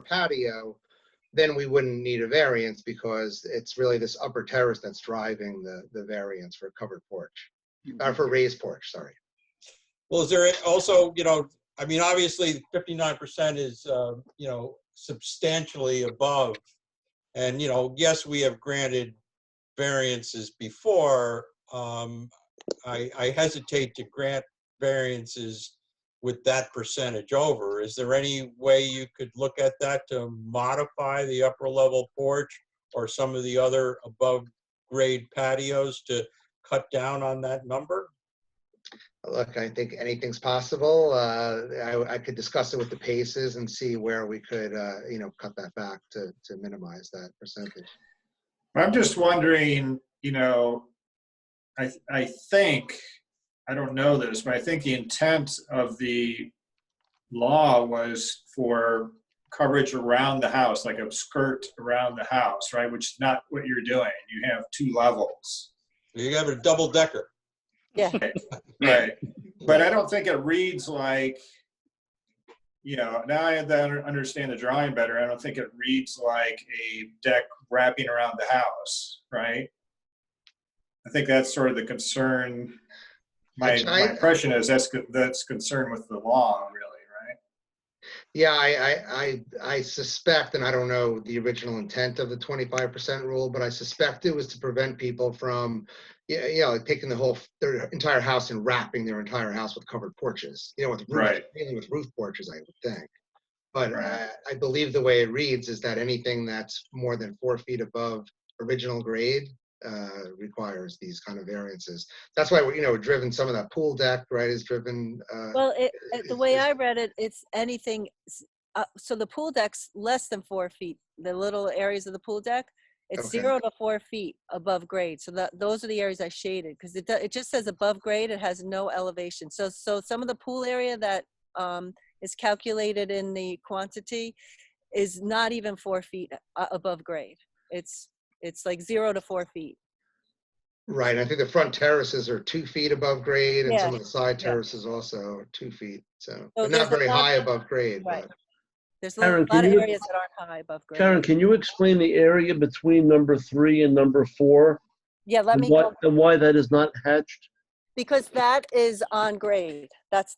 patio, then we wouldn't need a variance because it's really this upper terrace that's driving the variance for covered porch, or for raised porch, sorry. Well, is there also, I mean, obviously 59% is, substantially above. And, yes, we have granted variances before. I hesitate to grant variances with that percentage over. Is there any way you could look at that to modify the upper level porch or some of the other above grade patios to cut down on that number? Look, I think anything's possible. I could discuss it with the Paces and see where we could, cut that back to minimize that percentage. I'm just wondering, I think, I don't know this, but I think the intent of the law was for coverage around the house, like a skirt around the house, right? Which is not what you're doing. You have 2 levels. You have a double decker. Yeah. Right. But I don't think it reads like, now I have to understand the drawing better. I don't think it reads like a deck wrapping around the house, right? I think that's sort of the concern. My impression is that's concerned with the law, really, right? Yeah, I suspect, and I don't know the original intent of the 25% rule, but I suspect it was to prevent people from, taking their entire house and wrapping their entire house with covered porches, with roof, right. Mainly with roof porches, I would think. But right. I believe the way it reads is that anything that's more than 4 feet above original grade requires these kind of variances. That's why we're driven. Some of that pool deck, right, is driven. Well, the way I read it, it's anything. So the pool deck's less than 4 feet. The little areas of the pool deck, it's Okay. 0 to 4 feet above grade. So those are the areas I shaded because it just says above grade. It has no elevation. So some of the pool area that is calculated in the quantity is not even 4 feet above grade. It's like 0 to 4 feet. Right. I think the front terraces are 2 feet above grade, and Yeah. some of the side terraces also are 2 feet. So So they're not very high above grade. Right. But There's a Karen, lot of areas that aren't high above grade. Karen, can you explain the area between number 3 and number 4? Yeah, let me go. And why that is not hatched? Because that is on grade. That's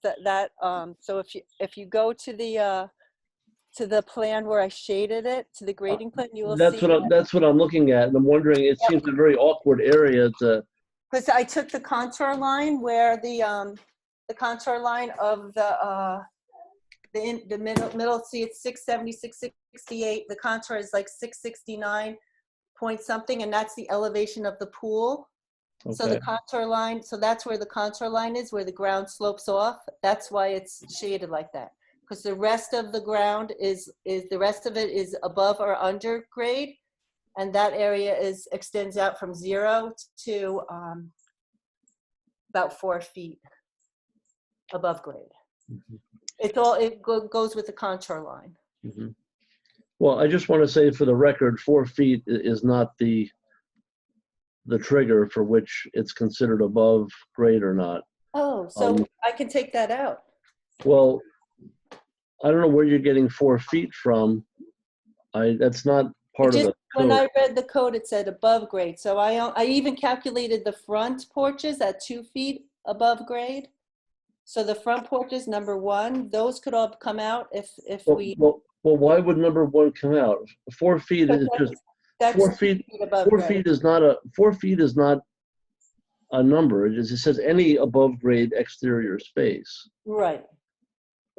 so if you go to the plan where I shaded it, to the grading plan, you will see. That's what I'm looking at, and I'm wondering. It seems a very awkward area to. Because I took the contour line where the contour line of the middle. See, it's 676, 668. The contour is like 669 point something, and that's the elevation of the pool. Okay. So the contour line. So that's where the contour line is, where the ground slopes off. That's why it's shaded like that. Because the rest of the ground is the rest of it is above or under grade, and that area extends out from 0 to about 4 feet above grade. Mm-hmm. It goes with the contour line. Mm-hmm. Well, I just want to say for the record, 4 feet is not the trigger for which it's considered above grade or not. Oh, so I can take that out. Well, I don't know where you're getting 4 feet from. That's not part of the code. When I read the code, it said above grade. So I even calculated the front porches at 2 feet above grade. So the front porches, number 1, those could all come out if we. Well, why would number 1 come out? 4 feet is just. That's 4 feet. 4 feet is not a. 4 feet is not a number. It says any above grade exterior space. Right.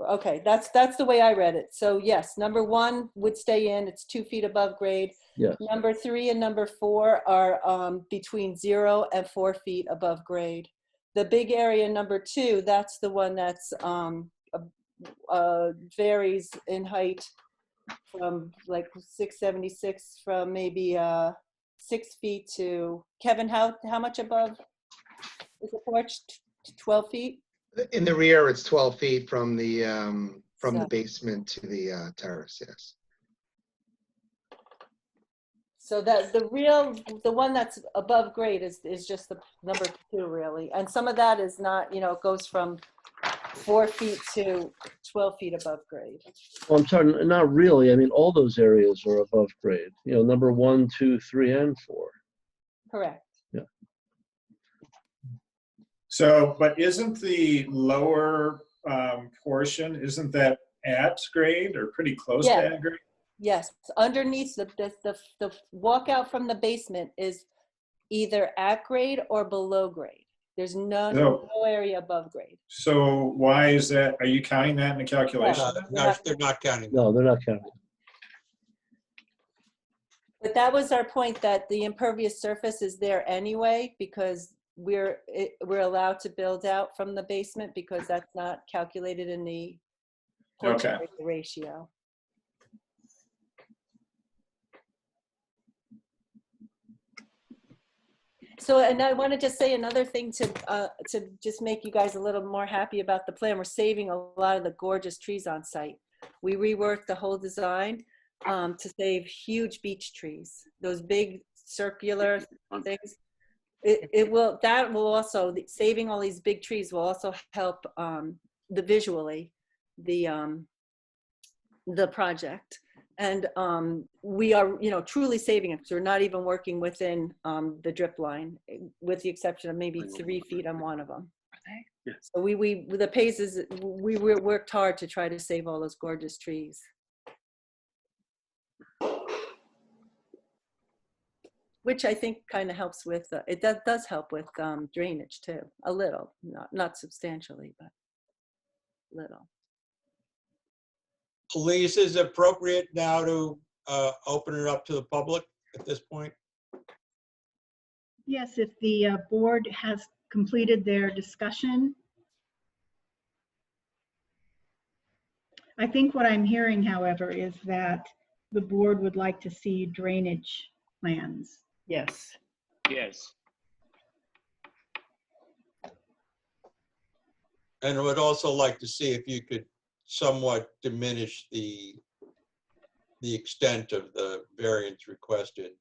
Okay, that's the way I read it. So yes, number 1 would stay in. It's 2 feet above grade. Yes. Number 3 and number 4 are between 0 and 4 feet above grade. The big area number 2, that's the one that's varies in height from like 676 from maybe 6 feet to, Kevin, how much above is the porch? 12 feet? In the rear, it's 12 feet from the basement to the terrace. Yes. So that the one that's above grade is just the number 2 really, and some of that is not. It goes from 4 feet to 12 feet above grade. Well, I'm sorry, not really. I mean, all those areas are above grade, you know, number 1, 2, 3, and 4. Correct. So, but isn't the lower portion, isn't that at grade or pretty close to Yeah. at grade? Yes, underneath the walkout from the basement is either at grade or below grade. There's no area above grade. So why is that? Are you counting that in the calculation? No, they're not counting. No, they're not counting. But that was our point, that the impervious surface is there anyway, because we're allowed to build out from the basement because that's not calculated in the porch Okay. area ratio. So, and I wanted to say another thing to just make you guys a little more happy about the plan. We're saving a lot of the gorgeous trees on site. We reworked the whole design to save huge beech trees, those big circular things. That will also, saving all these big trees will also help visually the project. And we are, truly saving it, because we're not even working within the drip line, with the exception of maybe 3 feet on one of them. So we worked hard to try to save all those gorgeous trees. Which I think kind of helps with, it does help with drainage too, a little, not substantially, but little. Police, is it appropriate now to open it up to the public at this point? Yes, if the board has completed their discussion. I think what I'm hearing, however, is that the board would like to see drainage plans. Yes. Yes. And I would also like to see if you could somewhat diminish the extent of the variance requested.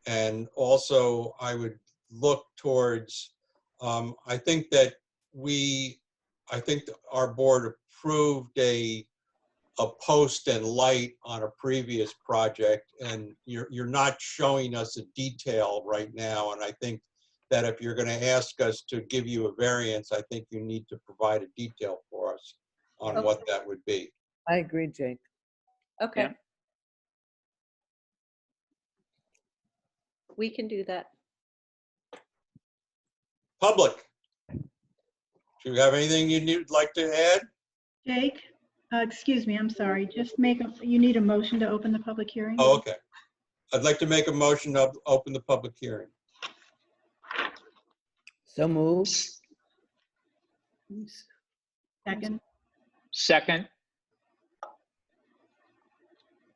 And also I would look towards, I think our board approved a post and light on a previous project, and you're not showing us a detail right now. And I think that if you're going to ask us to give you a variance, I think you need to provide a detail for us on what that would be. I agree, Jake. Okay. Yeah. We can do that. Public, do you have anything you'd like to add? Jake, excuse me, I'm sorry. Just you need a motion to open the public hearing? Oh, okay. I'd like to make a motion to open the public hearing. So moved. Second, Second. All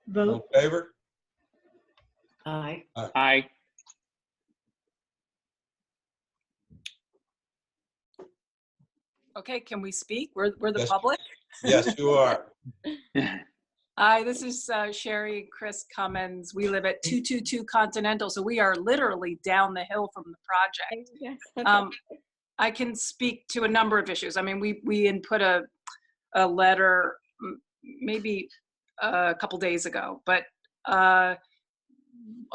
vote. in favor? Aye. Aye. Aye. Okay, can we speak? We're the Yes. public. Yes, you are. Hi, this is Sherry Chris Cummins. We live at 222 Continental, so we are literally down the hill from the project. I can speak to a number of issues. I mean, we input a letter maybe a couple days ago, but a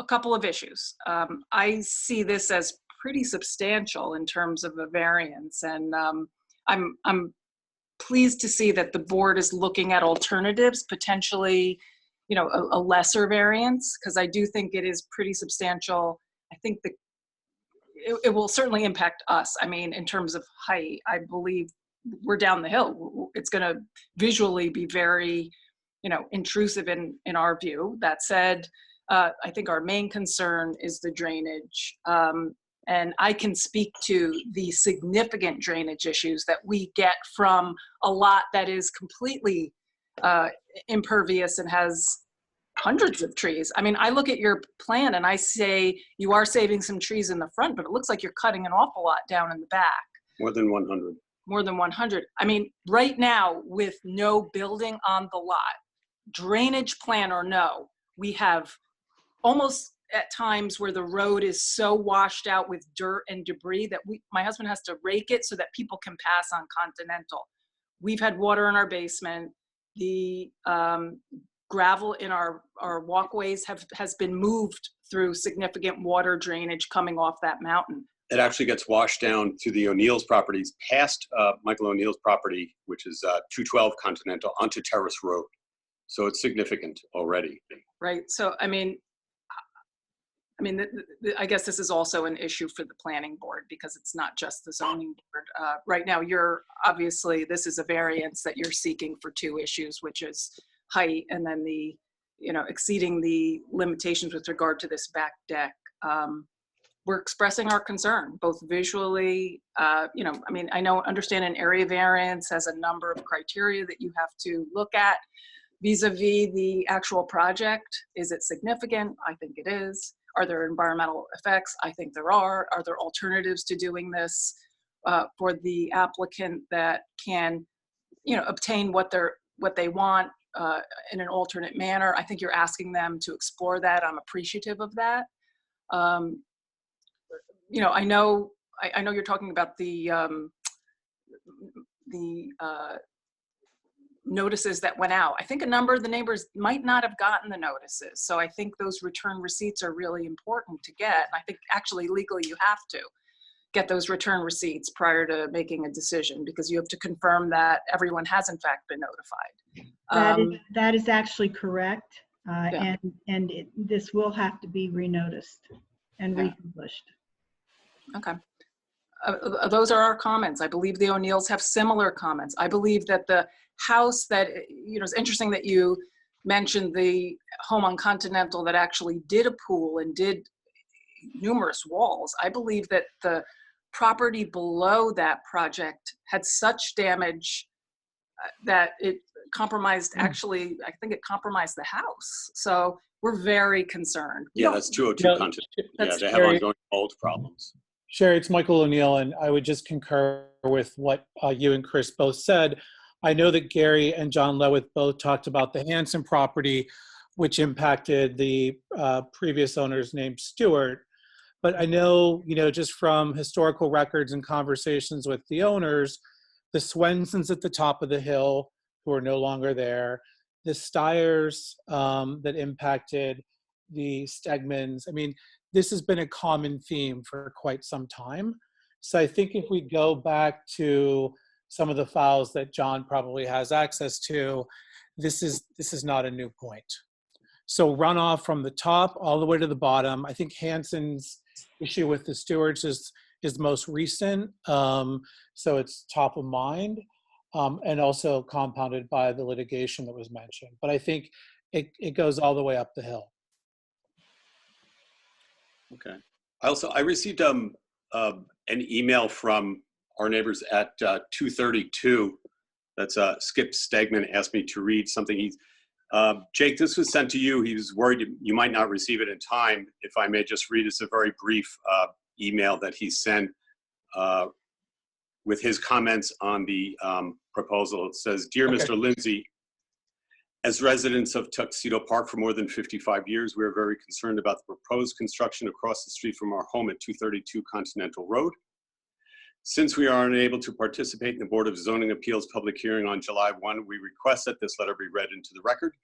couple of issues. I see this as pretty substantial in terms of a variance, and I'm pleased to see that the board is looking at alternatives, potentially, a lesser variance, because I do think it is pretty substantial. I think it will certainly impact us. I mean, in terms of height, I believe we're down the hill. It's going to visually be very, intrusive in our view. That said, I think our main concern is the drainage. And I can speak to the significant drainage issues that we get from a lot that is completely impervious and has hundreds of trees. I mean, I look at your plan and I say you are saving some trees in the front, but it looks like you're cutting an awful lot down in the back. More than 100. More than 100. I mean, right now, with no building on the lot, drainage plan or no, we have almost at times where the road is so washed out with dirt and debris that my husband has to rake it so that people can pass on Continental. we've had water in our basement. The gravel in our walkways has been moved through significant water drainage coming off that mountain. It actually gets washed down to the O'Neill's properties, past Michael O'Neill's property, which is 212 Continental, onto Terrace Road. So it's significant already. Right. So, I mean, I guess this is also an issue for the planning board because it's not just the zoning board. Right now, obviously, this is a variance that you're seeking for two issues, which is height and then exceeding the limitations with regard to this back deck. We're expressing our concern, both visually, I understand an area variance has a number of criteria that you have to look at vis-a-vis the actual project. Is it significant? I think it is. Are there environmental effects? I think there are. Are there alternatives to doing this for the applicant that can, obtain what they want in an alternate manner? I think you're asking them to explore that. I'm appreciative of that. I know you're talking about the notices that went out. I think a number of the neighbors might not have gotten the notices. So I think those return receipts are really important to get. And I think actually legally you have to get those return receipts prior to making a decision because you have to confirm that everyone has in fact been notified. That is actually correct. Yeah. And this will have to be renoticed and Yeah. republished. Okay. Those are our comments. I believe the O'Neills have similar comments. I believe that the house that, it's interesting that you mentioned the home on Continental that actually did a pool and did numerous walls. I believe that the property below that project had such damage that it compromised, actually, I think it compromised the house. So we're very concerned. Yeah, that's 202 Continental. Yeah, they have ongoing mold problems. Sherry, it's Michael O'Neill, and I would just concur with what you and Chris both said. I know that Gary and John Lewitt both talked about the Hanson property, which impacted the previous owners named Stewart. But I know, just from historical records and conversations with the owners, the Swensons at the top of the hill, who are no longer there, the Stiers that impacted the Stegmans. I mean, this has been a common theme for quite some time. So I think if we go back to some of the files that John probably has access to, this is not a new point. So runoff from the top all the way to the bottom. I think Hanson's issue with the Stewarts is the most recent. So it's top of mind and also compounded by the litigation that was mentioned. But I think it goes all the way up the hill. Okay. I received an email from our neighbors at 232. That's Skip Stegman asked me to read something. Jake, this was sent to you. He was worried you might not receive it in time. If I may just read, it's a very brief email that he sent with his comments on the proposal. It says, "Dear Mr. Lindsay, as residents of Tuxedo Park for more than 55 years, we are very concerned about the proposed construction across the street from our home at 232 Continental Road. Since we are unable to participate in the Board of Zoning Appeals public hearing on July 1, we request that this letter be read into the record.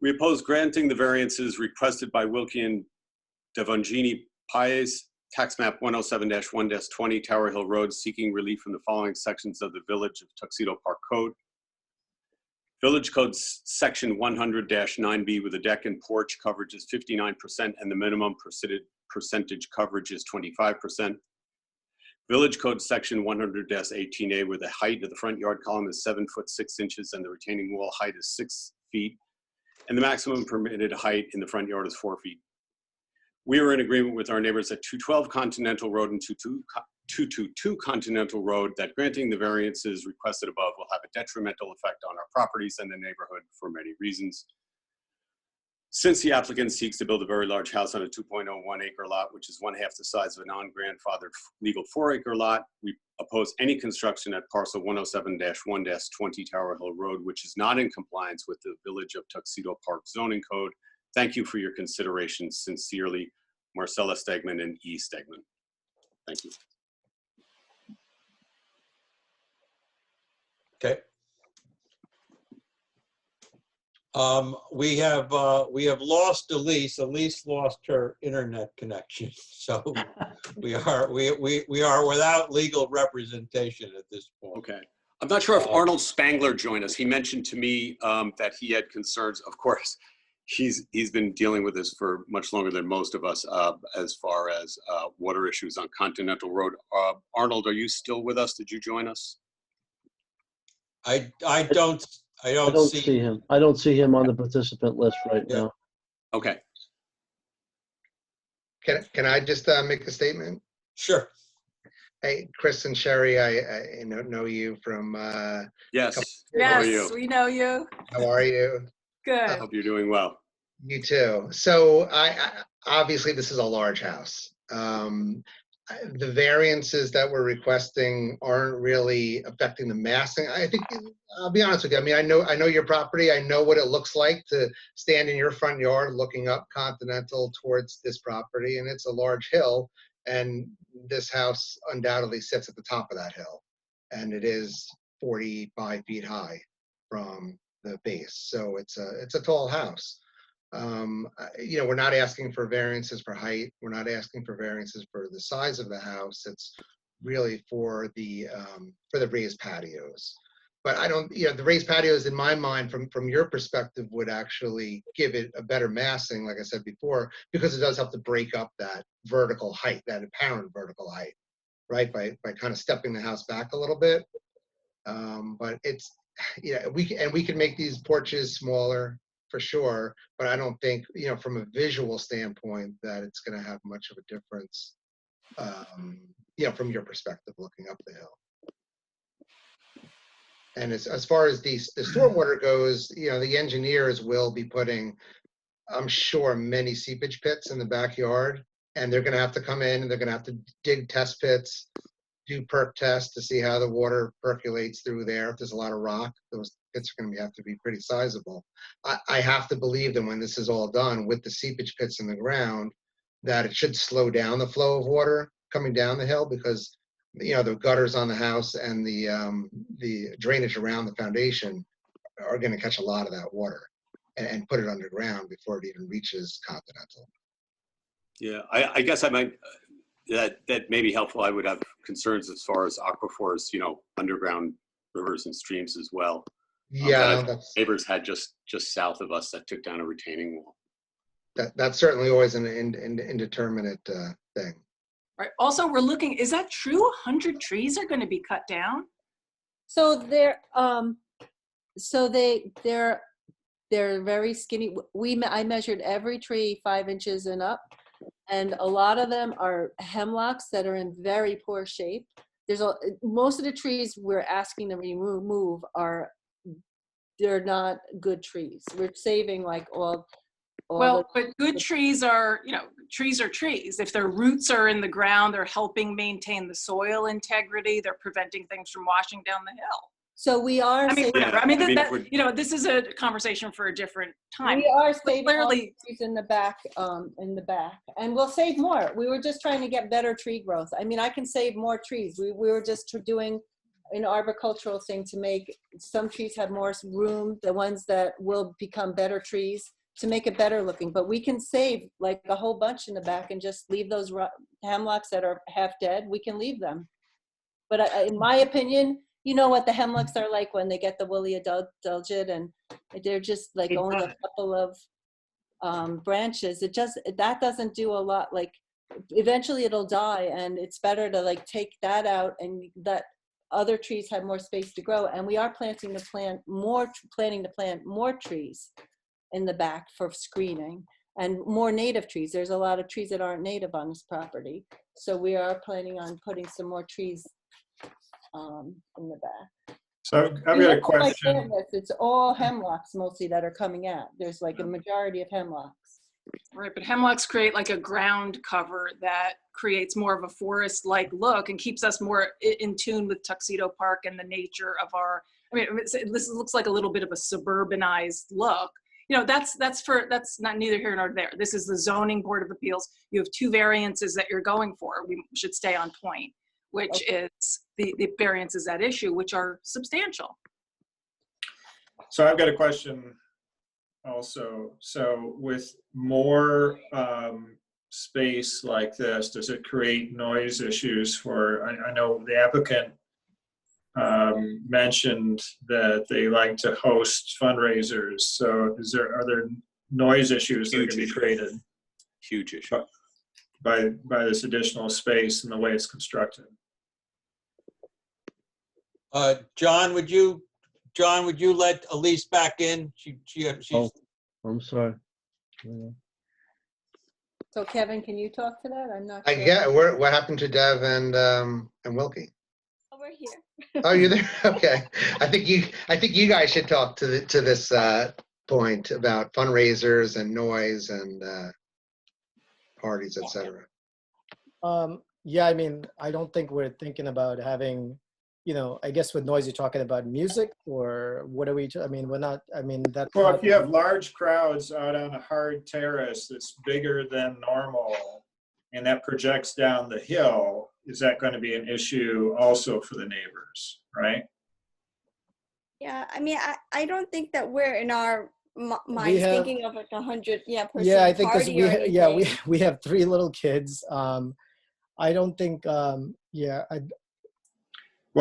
We oppose granting the variances requested by Wilkie and Devongini Paez, tax map 107-1-20 Tower Hill Road, seeking relief from the following sections of the Village of Tuxedo Park Code. Village Code section 100-9B with a deck and porch coverage is 59% and the minimum percentage coverage is 25%. Village Code section 100-18A where the height of the front yard column is 7 foot 6 inches and the retaining wall height is 6 feet and the maximum permitted height in the front yard is 4 feet. We are in agreement with our neighbors at 212 Continental Road and 222 Continental Road that granting the variances requested above will have a detrimental effect on our properties and the neighborhood for many reasons. Since the applicant seeks to build a very large house on a 2.01 acre lot, which is 1/2 the size of a non-grandfathered legal 4 acre lot, we oppose any construction at parcel 107-1-20 Tower Hill Road, which is not in compliance with the Village of Tuxedo Park zoning code. Thank you for your consideration. Sincerely, Marcella Stegman and E. Stegman. Thank you. Okay. We have lost Elise. Elise lost her internet connection, so we are without legal representation at this point. Okay. I'm not sure if Arnold Spangler joined us. He mentioned to me that he had concerns. Of course, he's been dealing with this for much longer than most of us as far as water issues on Continental Road. Arnold, are you still with us? Did you join us? I don't see him. I don't see him on the participant list right now. Okay. Can I just make a statement? Sure. Hey, Chris and Sherry, I know you from. Yes. How are you? Yes, we know you. How are you? I Good. hope you're doing well. You too. So I obviously this is a large house. The variances that we're requesting aren't really affecting the massing. I think I'll be honest with you. I mean, I know your property. I know what it looks like to stand in your front yard looking up Continental towards this property, and it's a large hill. And this house undoubtedly sits at the top of that hill, and it is 45 feet high from the base. So it's a tall house. We're not asking for variances for height. We're not asking for variances for the size of the house. It's really for the raised patios. But I don't, the raised patios in my mind, from your perspective, would actually give it a better massing, like I said before, because it does have to break up that vertical height, that apparent vertical height, right? By kind of stepping the house back a little bit. But it's, we can make these porches smaller for sure, but I don't think, from a visual standpoint, that it's going to have much of a difference, from your perspective looking up the hill. And as far as the stormwater goes, the engineers will be putting, I'm sure, many seepage pits in the backyard, and they're going to have to come in and they're going to have to dig test pits, do perk tests to see how the water percolates through there. If there's a lot of rock, those pits are going to have to be pretty sizable. I have to believe that when this is all done with the seepage pits in the ground, that it should slow down the flow of water coming down the hill, because the gutters on the house and the drainage around the foundation are going to catch a lot of that water and put it underground before it even reaches Continental. Yeah, I guess I might, that may be helpful. I would have concerns as far as aquifers, underground rivers and streams as well. Yeah, that neighbors had just south of us that took down a retaining wall. That's certainly always an indeterminate thing. Right. Also, we're looking, is that true? 100 trees are going to be cut down? So they're very skinny. I measured every tree 5 inches and up, and a lot of them are hemlocks that are in very poor shape. Most of the trees we're asking to remove they're not good trees. We're saving like all but good trees are, trees are trees. If their roots are in the ground, they're helping maintain the soil integrity. They're preventing things from washing down the hill. So we are. This is a conversation for a different time. We are saving all the trees in the back, and we'll save more. We were just trying to get better tree growth. I mean, I can save more trees. We were just doing an arboricultural thing to make some trees have more room, the ones that will become better trees, to make it better looking. But we can save like a whole bunch in the back and just leave those hemlocks that are half dead. We can leave them. But in my opinion, you know what the hemlocks are like when they get the woolly adulgid, and they're just like only a couple of branches. That doesn't do a lot. Like eventually it'll die, and it's better to like take that out and let other trees have more space to grow. And we are planning to plant more trees in the back for screening, and more native trees. There's a lot of trees that aren't native on this property. So we are planning on putting some more trees in the back. So I've got a question. It's all hemlocks mostly that are coming out. There's like a majority of hemlocks. Right, but hemlocks create like a ground cover that creates more of a forest-like look and keeps us more in tune with Tuxedo Park and the nature of our, this looks like a little bit of a suburbanized look. That's not neither here nor there. This is the Zoning Board of Appeals. You have 2 variances that you're going for. We should stay on point. which is the variances at issue, which are substantial. So I've got a question also. So with more space like this, does it create noise issues for, I know the applicant mentioned that they like to host fundraisers. So are there noise issues that are going to be created Huge issue. by this additional space and the way it's constructed? John, would you let Elise back in? She's Oh, I'm sorry. So Kevin, can you talk to that? I'm not I sure. get, what happened to Dev and Wilkie? Over here. Oh, you're there? Okay. I think you guys should talk to this point about fundraisers and noise and parties, etc. Yeah, I mean, I don't think we're thinking about having, I guess with noise, you're talking about music, or what are we, I mean, we're not, I mean, that's. Well, not- if you have large crowds out on a hard terrace that's bigger than normal and that projects down the hill, is that going to be an issue also for the neighbors, right? Yeah, I mean, I don't think that we're in our minds have- thinking of like 100 person Yeah, I think because party or anything. we have 3 little kids. I don't think, Well,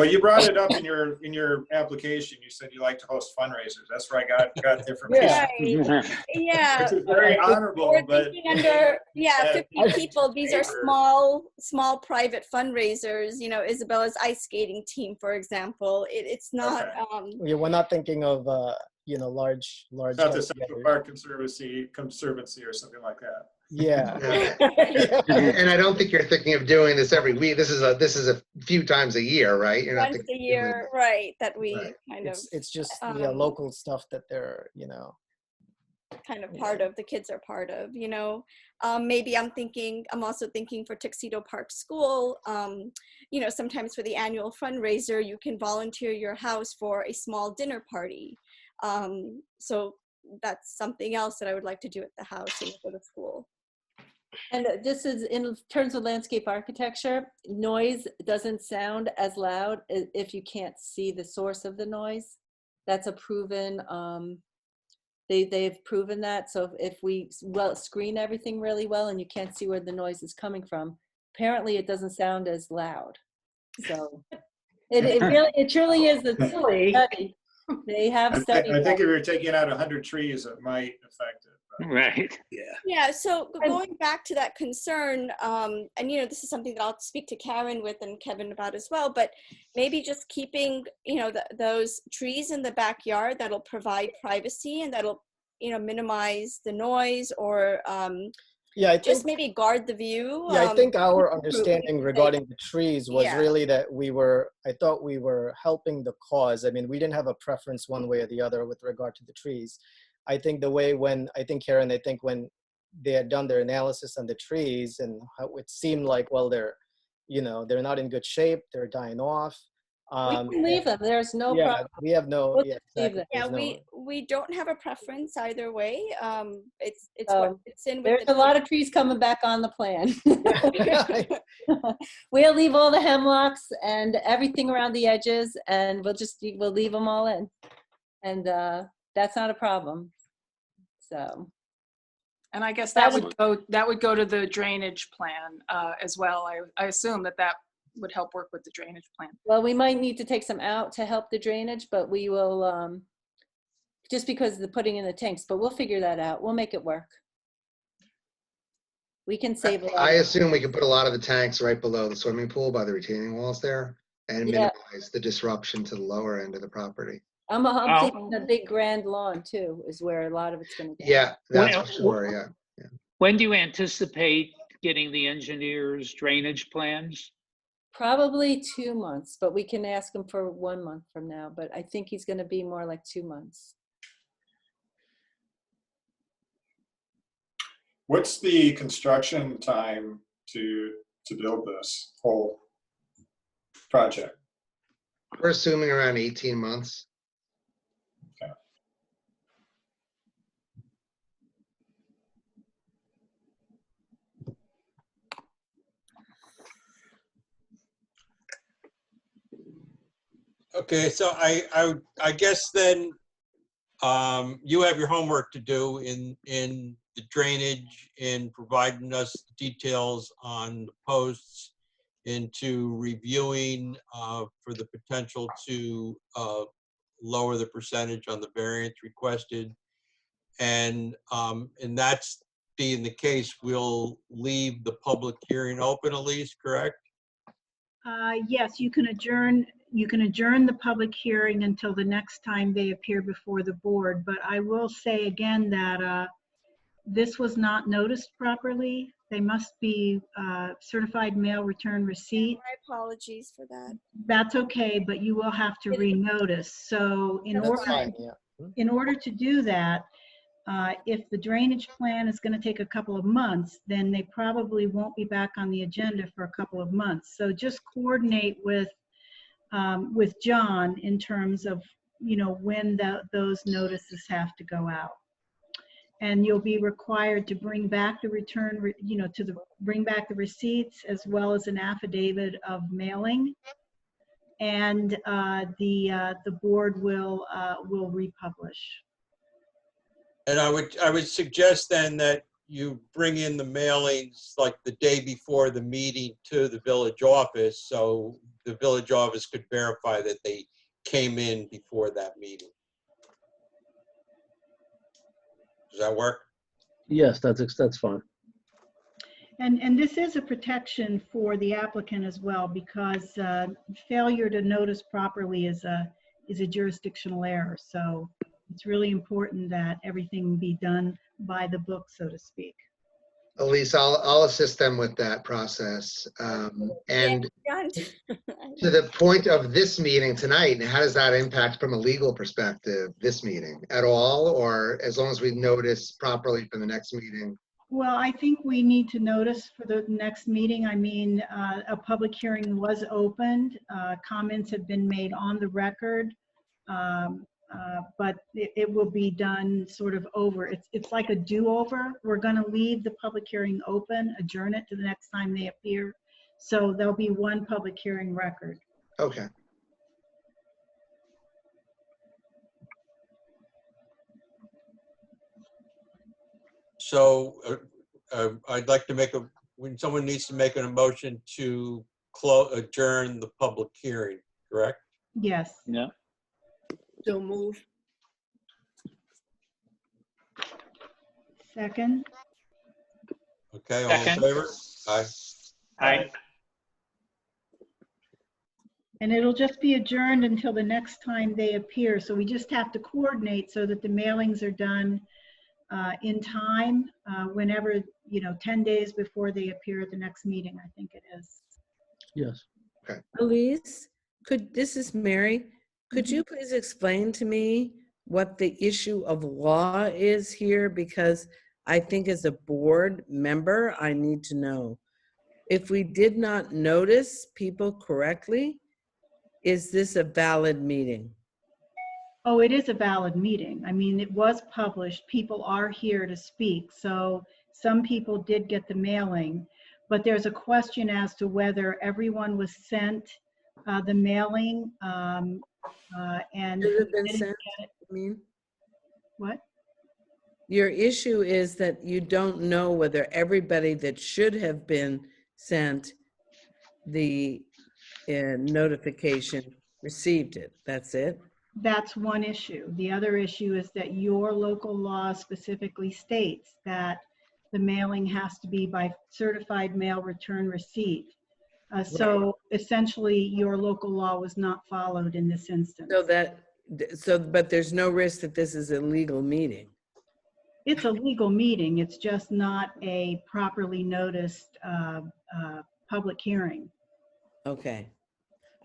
you brought it up in your application. You said you like to host fundraisers. That's where I got the information. Right. Yeah. Which is very honorable, We're but thinking under, Yeah. 50 people. These are Neighbor. small private fundraisers. Isabella's ice skating team, for example. It's not, yeah, we're not thinking of, large. it's not the get-togethers. Central Park Conservancy or something like that. Yeah. And I don't think you're thinking of doing this every week. This is a few times a year, right? You're not once a thinking of year, right, that we Right. kind of, It's just um, local stuff that they're, kind of part of, the kids are part of, maybe I'm also thinking for Tuxedo Park School, sometimes for the annual fundraiser, you can volunteer your house for a small dinner party. So that's something else that I would like to do at the house and for the school. And this is in terms of landscape architecture, noise doesn't sound as loud if you can't see the source of the noise. That's a proven, they've proven that. So if we screen everything really well and you can't see where the noise is coming from, apparently it doesn't sound as loud. So it truly is a study. They have studied I think that. if you're taking out 100 trees, it might affect it. but- Right. Yeah, so going back to that concern, and this is something that I'll speak to Karen with and Kevin about as well, but maybe just keeping, those trees in the backyard that'll provide privacy and that'll, minimize the noise, or yeah, I just think, maybe guard the view. I think our improve- understanding regarding the trees was Yeah. really that I thought we were helping the cause. I mean, we didn't have a preference one way or the other with regard to the trees. I think Karen, when they had done their analysis on the trees and how it seemed like, well, they're not in good shape, they're dying off. We can leave them. There's no Yeah, problem. we have no, We'll yeah, just leave exactly. Yeah, There's we don't have a preference either way. It's So, what it's in with There's the a lot of trees coming back on the plan. no. We'll leave all the hemlocks and everything around the edges, and we'll leave them all in. And that's not a problem. So, And I guess that would go to the drainage plan as well. I assume that would help work with the drainage plan. well, we might need to take some out to help the drainage, but we will, just because of the putting in the tanks, but we'll figure that out. We'll make it work. We can save a lot. I assume we could put a lot of the tanks right below the swimming pool by the retaining walls there and Yeah. minimize the disruption to the lower end of the property. I'm Oh. thinking a big grand lawn too, is where a lot of it's gonna go. Yeah, that's Well, for sure, yeah. When do you anticipate getting the engineer's drainage plans? Probably 2 months, but we can ask him for 1 month from now, but I think he's gonna be more like 2 months. What's the construction time to build this whole project? We're assuming around 18 months. Okay, so I guess then you have your homework to do in the drainage, in providing us details on the posts, into reviewing for the potential to lower the percentage on the variance requested. And that's being the case, we'll leave the public hearing open, Elise, correct? Yes, you can adjourn the public hearing until the next time they appear before the board. But I will say again that this was not noticed properly. They must be certified mail return receipt. My apologies for that. That's okay, but you will have to renotice. So That's fine, yeah. in order to do that, if the drainage plan is going to take a couple of months, then they probably won't be back on the agenda for a couple of months. So just coordinate with John in terms of, when those notices have to go out. And you'll be required to bring back the return, bring back the receipts as well as an affidavit of mailing. And the board will republish. And I would suggest then that you bring in the mailings like the day before the meeting to the village office, so the village office could verify that they came in before that meeting. Does that work? Yes, that's fine. And this is a protection for the applicant as well, because failure to notice properly is a jurisdictional error. So it's really important that everything be done by the book, so to speak. Elise, I'll assist them with that process. And Yeah, to the point of this meeting tonight, how does that impact from a legal perspective, this meeting at all, or as long as we notice properly for the next meeting? Well, I think we need to notice for the next meeting. I mean, a public hearing was opened. Comments have been made on the record, but it will be done sort of over. It's like a do-over. We're going to leave the public hearing open, adjourn it to the next time they appear. So there'll be one public hearing record. Okay. So I'd like to when someone needs to make an emotion to adjourn the public hearing, correct? Yes. Yeah. So move. Second. Okay, all in Second. favor? Aye. Aye. And it'll just be adjourned until the next time they appear. So we just have to coordinate so that the mailings are done in time, whenever, 10 days before they appear at the next meeting, I think it is. Yes. Okay. Elise, this is Mary. Could you please explain to me what the issue of law is here? Because I think as a board member, I need to know. If we did not notice people correctly, is this a valid meeting? Oh, it is a valid meeting. I mean, it was published. People are here to speak. So some people did get the mailing, but there's a question as to whether everyone was sent the mailing and Has it been didn't sent? get it. I mean, What? your issue is that you don't know whether everybody that should have been sent the notification received it. That's it? That's one issue. The other issue is that your local law specifically states that the mailing has to be by certified mail return receipt. So essentially, your local law was not followed in this instance. But there's no risk that this is a legal meeting. It's a legal meeting. It's just not a properly noticed public hearing. Okay.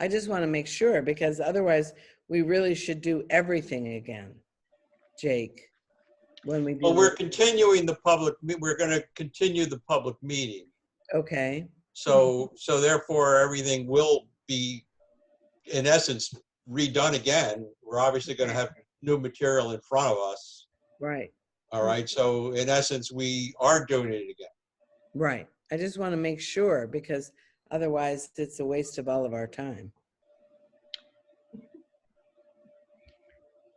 I just want to make sure, because otherwise we really should do everything again, Jake, when we do. Well, we're continuing we're going to continue the public meeting. Okay. So therefore everything will be, in essence, redone again. We're obviously going to have new material in front of us. Right. All right. So in essence, we are doing it again. Right. I just want to make sure, because otherwise it's a waste of all of our time.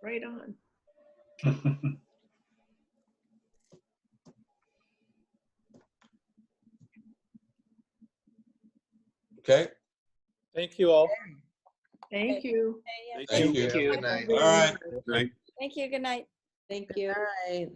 Right on. Okay, Thank you all. Thank you. thank you. Good night. All right. Right. Thank you. Good night. Thank you. All right.